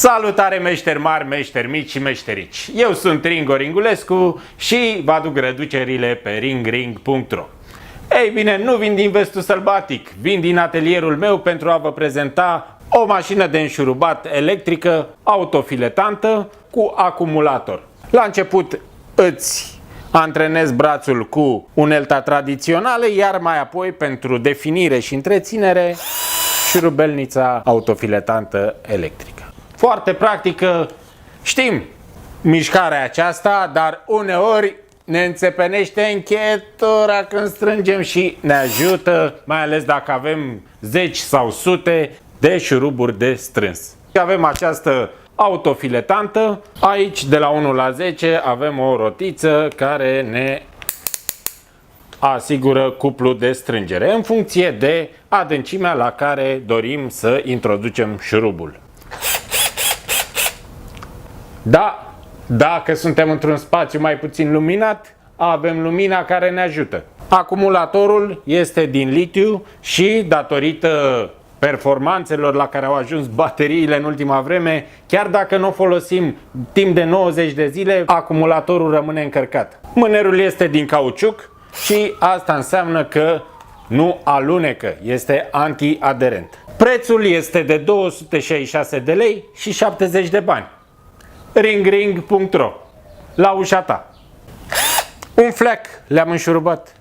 Salutare meșteri mari, meșteri mici și meșterici. Eu sunt Ringo Ringulescu și vă aduc reducerile pe ringring.ro. Ei bine, nu vin din vestul sălbatic, vin din atelierul meu pentru a vă prezenta o mașină de înșurubat electrică autofiletantă cu acumulator. La început îți antrenezi brațul cu unelta tradițională, iar mai apoi pentru definire și întreținere șurubelnița autofiletantă electrică. Foarte practică, știm mișcarea aceasta, dar uneori ne înțepenește încheietura când strângem și ne ajută, mai ales dacă avem zeci sau sute de șuruburi de strâns. Avem această autofiletantă, aici de la 1 la 10 avem o rotiță care ne asigură cuplul de strângere în funcție de adâncimea la care dorim să introducem șurubul. Da, dacă suntem într-un spațiu mai puțin luminat, avem lumina care ne ajută. Acumulatorul este din litiu și datorită performanțelor la care au ajuns bateriile în ultima vreme, chiar dacă nu o folosim timp de 90 de zile, acumulatorul rămâne încărcat. Mânerul este din cauciuc și asta înseamnă că nu alunecă, este antiaderent. Prețul este de 266 de lei și 70 de bani. ringring.ro. La ușa ta. Un fleac le-am înșurubat.